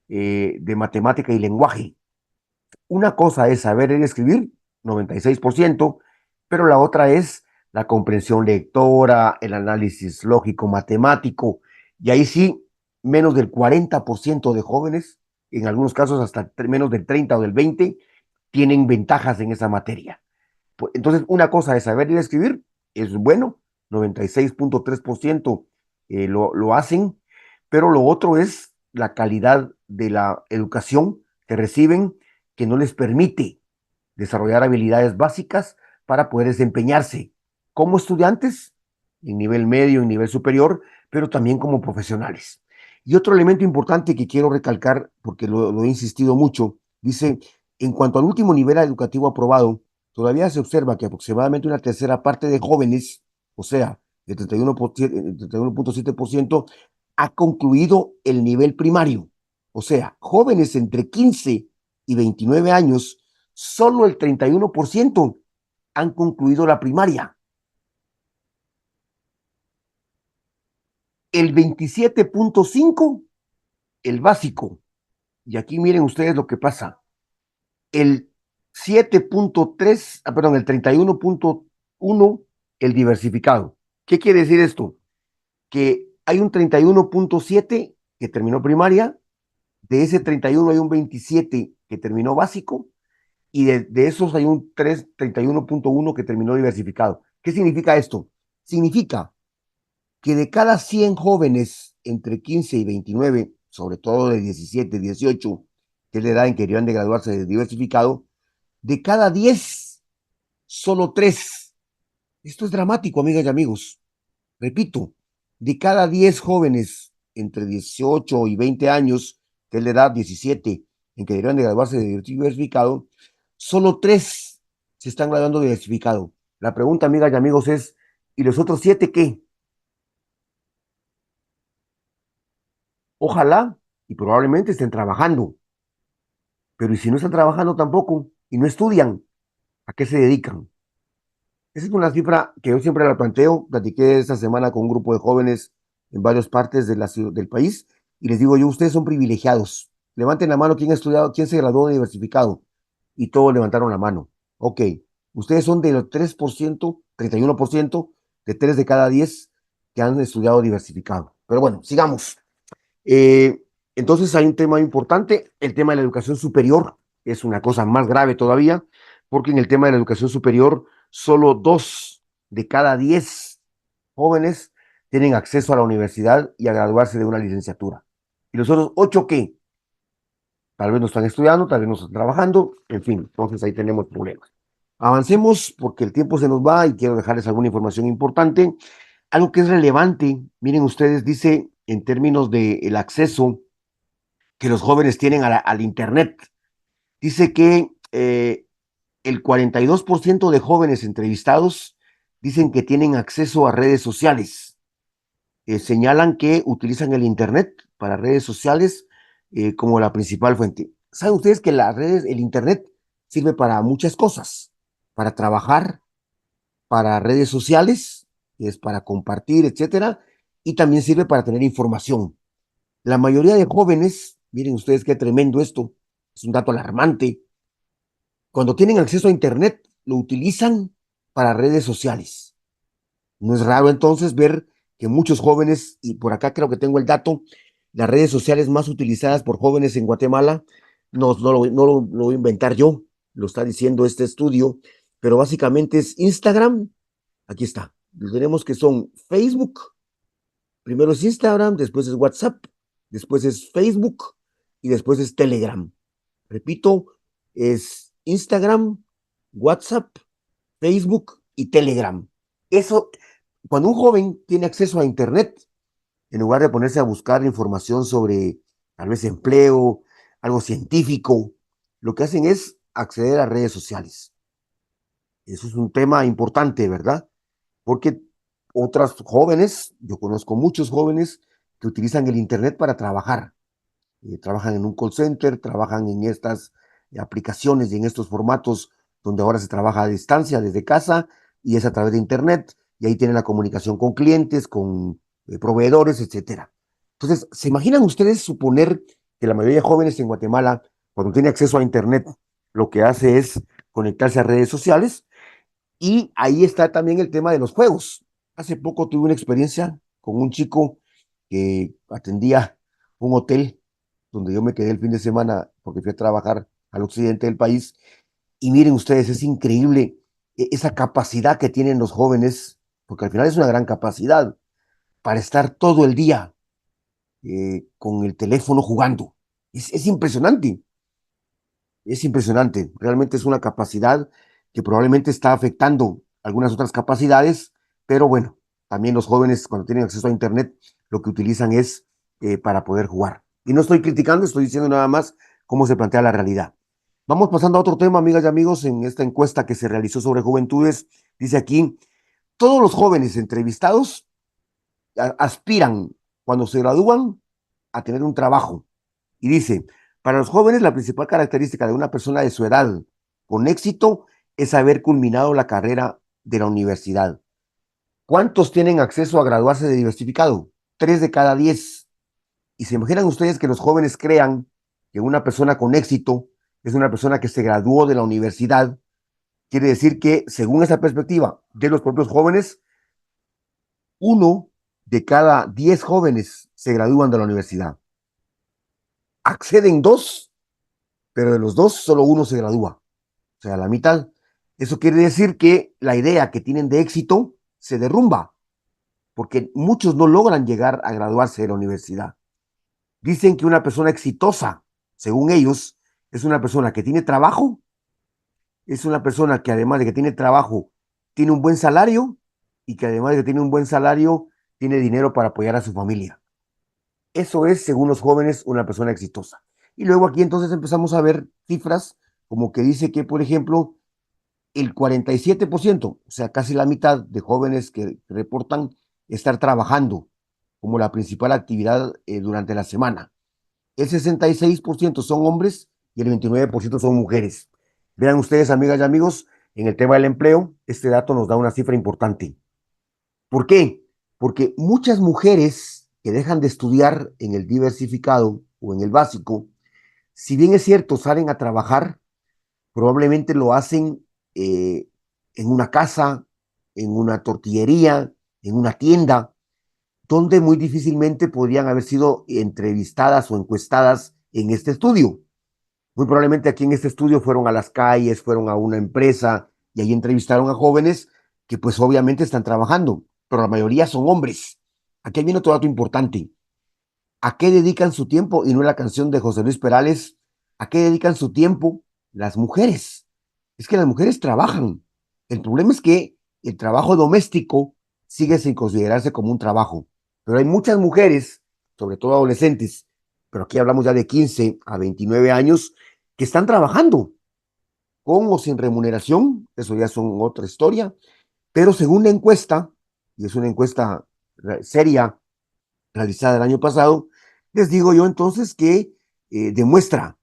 de matemática y lenguaje? Una cosa es saber leer y escribir, 96%, pero la otra es la comprensión lectora, el análisis lógico matemático, y ahí sí, menos del 40% de jóvenes, en algunos casos hasta menos del 30 o del 20, tienen ventajas en esa materia. Entonces, una cosa es saber leer y escribir, es bueno, 96.3% lo hacen, pero lo otro es la calidad de la educación que reciben, que no les permite desarrollar habilidades básicas para poder desempeñarse como estudiantes en nivel medio, en nivel superior, pero también como profesionales. Y otro elemento importante que quiero recalcar, porque lo he insistido mucho, dice, en cuanto al último nivel educativo aprobado, todavía se observa que aproximadamente una tercera parte de jóvenes, o sea, el 31.7%, ha concluido el nivel primario. O sea, jóvenes entre 15 y 29 años, solo el 31% han concluido la primaria. El 27.5% el básico. Y aquí miren ustedes lo que pasa. El 7.3, perdón, el 31.1% el diversificado. ¿Qué quiere decir esto? Que hay un 31.7% que terminó primaria, de ese 31 hay un 27 que terminó básico, y de esos hay un 31.1 que terminó diversificado. ¿Qué significa esto? Significa que de cada 100 jóvenes entre 15 y 29, sobre todo de 17, 18, que es la edad en que deberían de graduarse de diversificado, de cada 10, solo 3. Esto es dramático, amigas y amigos. Repito, de cada 10 jóvenes entre 18 y 20 años, que es la edad 17, en que deberían de graduarse de diversificado, solo 3 se están graduando de diversificado. La pregunta, amigas y amigos, es, ¿y los otros 7 qué? Ojalá y probablemente estén trabajando, pero ¿y si no están trabajando tampoco y no estudian? ¿A qué se dedican? Esa es una cifra que yo siempre la planteo. Platiqué esta semana con un grupo de jóvenes en varias partes de del país y les digo yo, ustedes son privilegiados. Levanten la mano quién ha estudiado, quién se graduó de diversificado. Y todos levantaron la mano. Ok, ustedes son del 3%, 31%, de 3 de cada 10 que han estudiado diversificado. Pero bueno, sigamos. Eh, entonces hay un tema importante, el tema de la educación superior es una cosa más grave todavía, porque en el tema de la educación superior, solo 2 de cada 10 jóvenes tienen acceso a la universidad y a graduarse de una licenciatura. ¿Y los otros 8 qué? Tal vez no están estudiando, tal vez no están trabajando, en fin, entonces ahí tenemos problemas. Avancemos porque el tiempo se nos va y quiero dejarles alguna información importante. Algo que es relevante, miren ustedes, dice en términos del acceso que los jóvenes tienen al Internet. Dice que el 42% de jóvenes entrevistados dicen que tienen acceso a redes sociales. Señalan que utilizan el Internet para redes sociales como la principal fuente. ¿Saben ustedes que las redes, el Internet sirve para muchas cosas? Para trabajar, para redes sociales, que es para compartir, etcétera, y también sirve para tener información. La mayoría de jóvenes, miren ustedes qué tremendo esto, es un dato alarmante, cuando tienen acceso a Internet, lo utilizan para redes sociales. No es raro entonces ver que muchos jóvenes, y por acá creo que tengo el dato, las redes sociales más utilizadas por jóvenes en Guatemala, no lo voy a inventar yo, lo está diciendo este estudio, pero básicamente es Instagram, aquí está, tenemos que son Facebook, primero es Instagram, después es WhatsApp, después es Facebook y después es Telegram. Repito, es Instagram, WhatsApp, Facebook y Telegram. Eso, cuando un joven tiene acceso a Internet, en lugar de ponerse a buscar información sobre tal vez empleo, algo científico, lo que hacen es acceder a redes sociales. Eso es un tema importante, ¿verdad? Porque otras jóvenes, yo conozco muchos jóvenes que utilizan el Internet para trabajar. Trabajan en un call center, trabajan en estas aplicaciones y en estos formatos donde ahora se trabaja a distancia desde casa y es a través de Internet y ahí tienen la comunicación con clientes, con proveedores, etcétera. Entonces, ¿se imaginan ustedes suponer que la mayoría de jóvenes en Guatemala, cuando tiene acceso a Internet, lo que hace es conectarse a redes sociales? Y ahí está también el tema de los juegos. Hace poco tuve una experiencia con un chico que atendía un hotel donde yo me quedé el fin de semana porque fui a trabajar al occidente del país. Y miren ustedes, es increíble esa capacidad que tienen los jóvenes, porque al final es una gran capacidad para estar todo el día con el teléfono jugando. Es impresionante. Es impresionante, realmente es una capacidad que probablemente está afectando algunas otras capacidades, pero bueno, también los jóvenes cuando tienen acceso a Internet lo que utilizan es para poder jugar. Y no estoy criticando, estoy diciendo nada más cómo se plantea la realidad. Vamos pasando a otro tema, amigas y amigos, en esta encuesta que se realizó sobre juventudes, dice aquí, todos los jóvenes entrevistados aspiran cuando se gradúan a tener un trabajo. Y dice, para los jóvenes la principal característica de una persona de su edad con éxito es haber culminado la carrera de la universidad. ¿Cuántos tienen acceso a graduarse de diversificado? 3 de cada 10. Y se imaginan ustedes que los jóvenes crean que una persona con éxito es una persona que se graduó de la universidad. Quiere decir que, según esa perspectiva de los propios jóvenes, 1 de cada 10 jóvenes se gradúan de la universidad. Acceden 2, pero de los 2 solo uno se gradúa, o sea, la mitad. Eso quiere decir que la idea que tienen de éxito se derrumba, porque muchos no logran llegar a graduarse de la universidad. Dicen que una persona exitosa, según ellos, es una persona que tiene trabajo, es una persona que además de que tiene trabajo, tiene un buen salario y que además de que tiene un buen salario, tiene dinero para apoyar a su familia. Eso es, según los jóvenes, una persona exitosa. Y luego aquí entonces empezamos a ver cifras como que dice que, por ejemplo, el 47%, o sea, casi la mitad de jóvenes que reportan estar trabajando como la principal actividad durante la semana. El 66% son hombres y el 29% son mujeres. Vean ustedes, amigas y amigos, en el tema del empleo, este dato nos da una cifra importante. ¿Por qué? Porque muchas mujeres que dejan de estudiar en el diversificado o en el básico, si bien es cierto, salen a trabajar, probablemente lo hacen en una casa, en una tortillería, en una tienda, donde muy difícilmente podrían haber sido entrevistadas o encuestadas en este estudio. Muy probablemente aquí en este estudio fueron a las calles, fueron a una empresa y ahí entrevistaron a jóvenes que pues obviamente están trabajando, pero la mayoría son hombres. Aquí viene otro dato importante. ¿A qué dedican su tiempo? Y no es la canción de José Luis Perales. ¿A qué dedican su tiempo las mujeres? Es que las mujeres trabajan. El problema es que el trabajo doméstico sigue sin considerarse como un trabajo. Pero hay muchas mujeres, sobre todo adolescentes, pero aquí hablamos ya de 15 a 29 años, que están trabajando con o sin remuneración. Eso ya son otra historia. Pero según la encuesta, y es una encuesta seria realizada el año pasado, les digo yo entonces que demuestra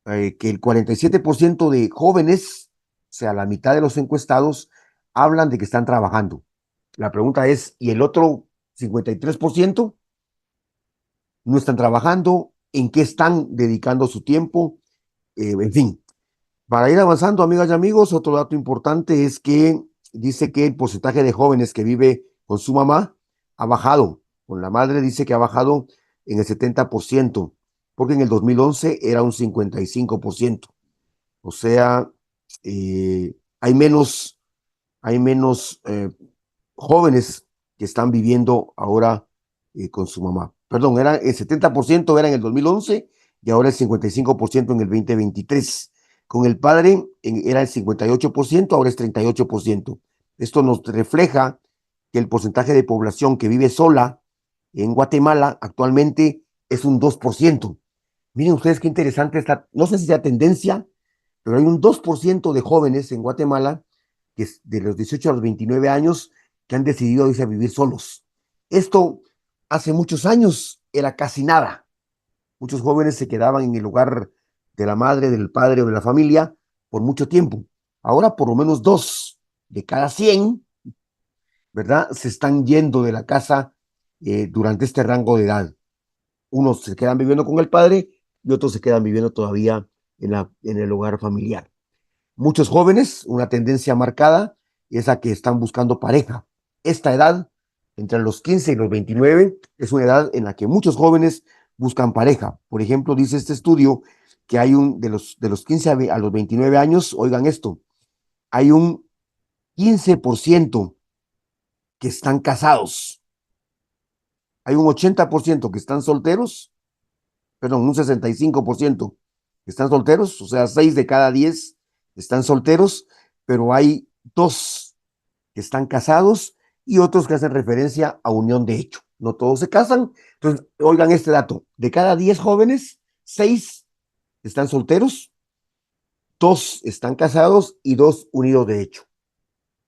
que el 47% de jóvenes, o sea, la mitad de los encuestados, hablan de que están trabajando. La pregunta es, ¿y el otro 53% no están trabajando? ¿En qué están dedicando su tiempo? En fin, para ir avanzando, amigas y amigos, otro dato importante es que dice que el porcentaje de jóvenes que vive con su mamá ha bajado. Con la madre dice que ha bajado en el 70%, porque en el 2011 era un 55%. O sea, hay menos jóvenes que están viviendo ahora con su mamá. Perdón, el 70% era en el 2011 y ahora el 55% en el 2023. Con el padre era el 58%, ahora es 38%. Esto nos refleja que el porcentaje de población que vive sola en Guatemala actualmente es un 2%. Miren ustedes qué interesante está, no sé si sea tendencia, pero hay un 2% de jóvenes en Guatemala, que es de los 18 a los 29 años, que han decidido irse a vivir solos. Esto hace muchos años era casi nada. Muchos jóvenes se quedaban en el hogar de la madre, del padre o de la familia por mucho tiempo. Ahora por lo menos 2 de cada 100, ¿verdad? Se están yendo de la casa durante este rango de edad. Unos se quedan viviendo con el padre y otros se quedan viviendo todavía en el hogar familiar. Muchos jóvenes, una tendencia marcada, es a que están buscando pareja. Esta edad, entre los 15 y los 29, es una edad en la que muchos jóvenes buscan pareja. Por ejemplo, dice este estudio que hay de los 15 a los 29 años, oigan esto, hay un 15% que están casados, hay un 80% que están solteros, perdón, un 65% que están solteros, o sea, 6 de cada 10 están solteros, pero hay 2 que están casados y otros que hacen referencia a unión de hecho. No todos se casan. Entonces, oigan este dato, de cada 10 jóvenes, 6 están solteros, 2 están casados y 2 unidos de hecho.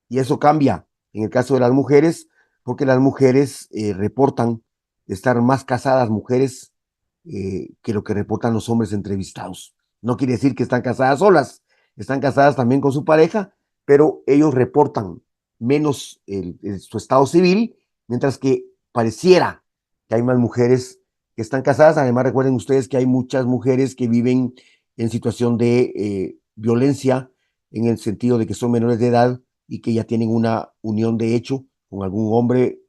Y eso cambia en el caso de las mujeres, porque las mujeres reportan estar más casadas mujeres que lo que reportan los hombres entrevistados. No quiere decir que están casadas solas, están casadas también con su pareja, pero ellos reportan menos su estado civil, mientras que pareciera que hay más mujeres que están casadas. Además, recuerden ustedes que hay muchas mujeres que viven en situación de violencia, en el sentido de que son menores de edad y que ya tienen una unión de hecho con algún hombre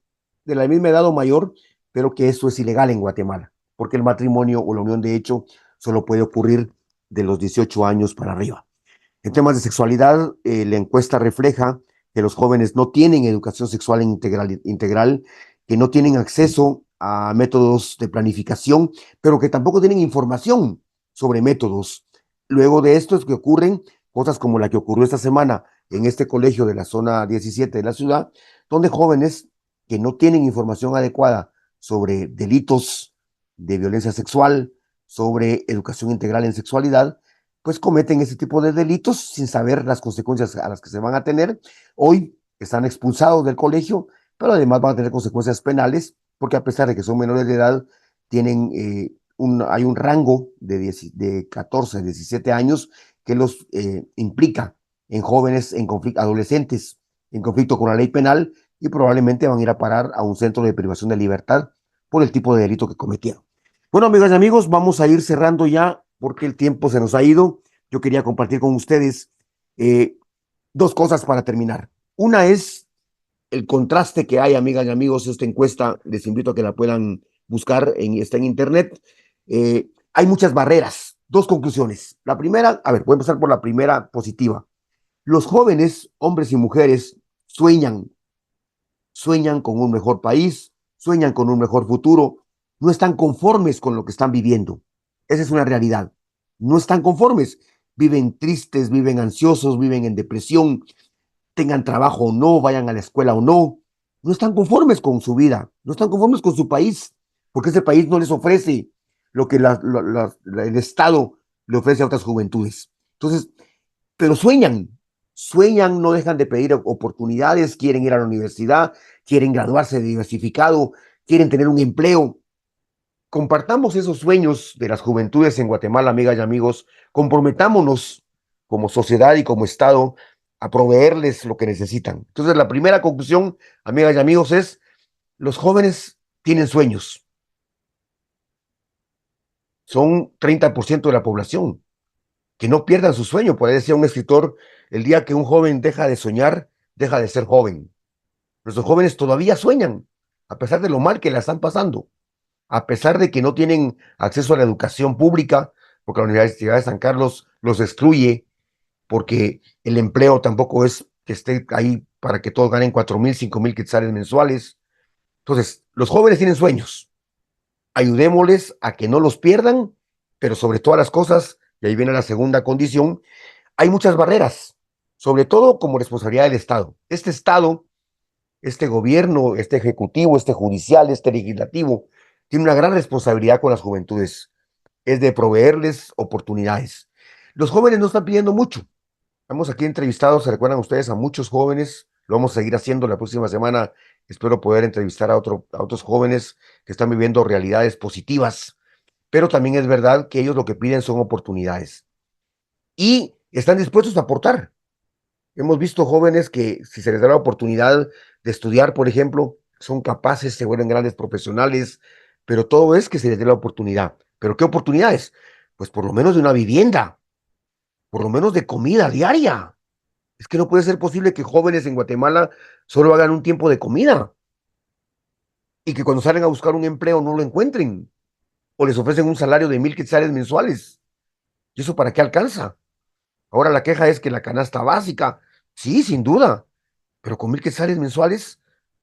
de la misma edad o mayor, pero que eso es ilegal en Guatemala, porque el matrimonio o la unión de hecho solo puede ocurrir de los 18 años para arriba. En temas de sexualidad, la encuesta refleja que los jóvenes no tienen educación sexual integral, que no tienen acceso a métodos de planificación, pero que tampoco tienen información sobre métodos. Luego de esto es que ocurren cosas como la que ocurrió esta semana en este colegio de la zona 17 de la ciudad, donde jóvenes que no tienen información adecuada sobre delitos de violencia sexual, sobre educación integral en sexualidad, pues cometen ese tipo de delitos sin saber las consecuencias a las que se van a tener. Hoy están expulsados del colegio, pero además van a tener consecuencias penales, porque a pesar de que son menores de edad, tienen, hay un rango de 14 a 17 años que los implica en jóvenes, adolescentes, en conflicto con la ley penal, y probablemente van a ir a parar a un centro de privación de libertad por el tipo de delito que cometieron. Bueno, amigas y amigos, vamos a ir cerrando ya porque el tiempo se nos ha ido. Yo quería compartir con ustedes 2 cosas para terminar. Una es el contraste que hay, amigas y amigos. Esta encuesta les invito a que la puedan buscar, está en internet. Hay muchas barreras. 2 conclusiones. La primera, a ver, voy a empezar por la primera positiva. Los jóvenes, hombres y mujeres, sueñan con un mejor país, sueñan con un mejor futuro, no están conformes con lo que están viviendo. Esa es una realidad. No están conformes. Viven tristes, viven ansiosos, viven en depresión, tengan trabajo o no, vayan a la escuela o no. No están conformes con su vida, no están conformes con su país, porque ese país no les ofrece lo que el Estado le ofrece a otras juventudes. Entonces, pero sueñan, no dejan de pedir oportunidades, quieren ir a la universidad, quieren graduarse de diversificado, quieren tener un empleo. Compartamos esos sueños de las juventudes en Guatemala, amigas y amigos. Comprometámonos como sociedad y como Estado a proveerles lo que necesitan. Entonces, la primera conclusión, amigas y amigos, es: los jóvenes tienen sueños. Son 30% de la población. Que no pierdan su sueño. Por ahí decía un escritor: el día que un joven deja de soñar, deja de ser joven. Nuestros jóvenes todavía sueñan, a pesar de lo mal que la están pasando, a pesar de que no tienen acceso a la educación pública, porque la Universidad de San Carlos los excluye, porque el empleo tampoco es que esté ahí para que todos ganen 4,000, 5,000 quetzales mensuales. Entonces, los jóvenes tienen sueños. Ayudémosles a que no los pierdan, pero sobre todas las cosas, y ahí viene la segunda condición, hay muchas barreras, sobre todo como responsabilidad del Estado. Este Estado, este gobierno, este ejecutivo, este judicial, este legislativo, tiene una gran responsabilidad con las juventudes, es de proveerles oportunidades. Los jóvenes no están pidiendo mucho. Hemos aquí entrevistado, se recuerdan ustedes, a muchos jóvenes, lo vamos a seguir haciendo la próxima semana. Espero poder entrevistar a otros jóvenes que están viviendo realidades positivas, pero también es verdad que ellos lo que piden son oportunidades y están dispuestos a aportar. Hemos visto jóvenes que si se les da la oportunidad de estudiar, por ejemplo, son capaces, se vuelven grandes profesionales, pero todo es que se les dé la oportunidad. ¿Pero qué oportunidades? Pues por lo menos de una vivienda, por lo menos de comida diaria. Es que no puede ser posible que jóvenes en Guatemala solo hagan un tiempo de comida y que cuando salen a buscar un empleo no lo encuentren o les ofrecen un salario de 1,000 quetzales mensuales. ¿Y eso para qué alcanza? Ahora la queja es que la canasta básica, sí, sin duda, pero con 1,000 quetzales mensuales,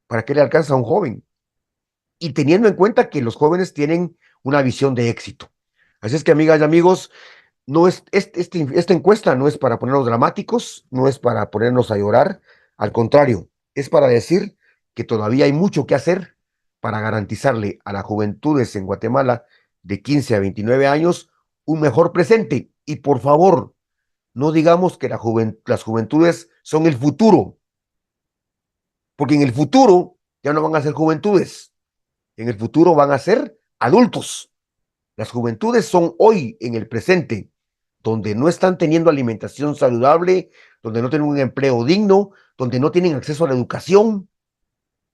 ¿para qué le alcanza a un joven? Y teniendo en cuenta que los jóvenes tienen una visión de éxito. Así es que, amigas y amigos, no esta encuesta no es para ponernos dramáticos, no es para ponernos a llorar, al contrario, es para decir que todavía hay mucho que hacer para garantizarle a las juventudes en Guatemala de 15 a 29 años un mejor presente. Y por favor, no digamos que las juventudes son el futuro, porque en el futuro ya no van a ser juventudes, en el futuro van a ser adultos. Las juventudes son hoy, en el presente, donde no están teniendo alimentación saludable, donde no tienen un empleo digno, donde no tienen acceso a la educación.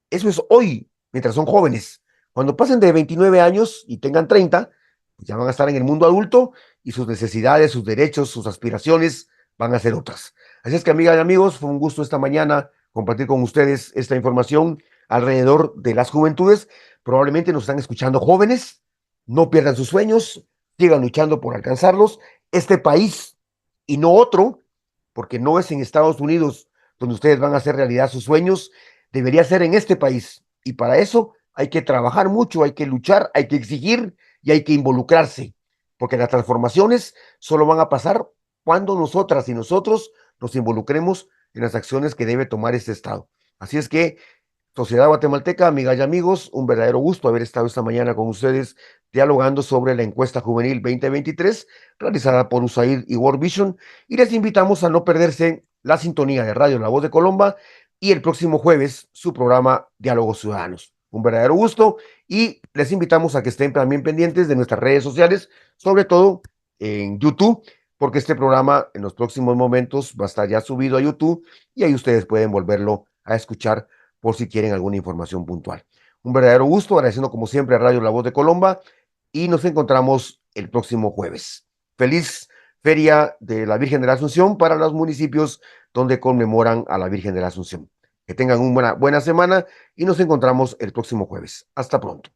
Eso es hoy, mientras son jóvenes. Cuando pasen de 29 años y tengan 30, pues ya van a estar en el mundo adulto y sus necesidades, sus derechos, sus aspiraciones van a ser otras. Así es que, amigas y amigos, fue un gusto esta mañana compartir con ustedes esta información alrededor de las juventudes. Probablemente nos están escuchando jóvenes, no pierdan sus sueños, sigan luchando por alcanzarlos. Este país y no otro, porque no es en Estados Unidos donde ustedes van a hacer realidad sus sueños, debería ser en este país. Y para eso hay que trabajar mucho, hay que luchar, hay que exigir y hay que involucrarse, porque las transformaciones solo van a pasar cuando nosotras y nosotros nos involucremos en las acciones que debe tomar este Estado. Así es que, Sociedad Guatemalteca, amigas y amigos, un verdadero gusto haber estado esta mañana con ustedes dialogando sobre la encuesta juvenil 2023 realizada por USAID y World Vision, y les invitamos a no perderse la sintonía de Radio La Voz de Colomba y el próximo jueves su programa Diálogos Ciudadanos. Un verdadero gusto y les invitamos a que estén también pendientes de nuestras redes sociales, sobre todo en YouTube, porque este programa en los próximos momentos va a estar ya subido a YouTube y ahí ustedes pueden volverlo a escuchar por si quieren alguna información puntual. Un verdadero gusto, agradeciendo como siempre a Radio La Voz de Colomba y nos encontramos el próximo jueves. Feliz Feria de la Virgen de la Asunción para los municipios donde conmemoran a la Virgen de la Asunción. Que tengan una buena semana y nos encontramos el próximo jueves. Hasta pronto.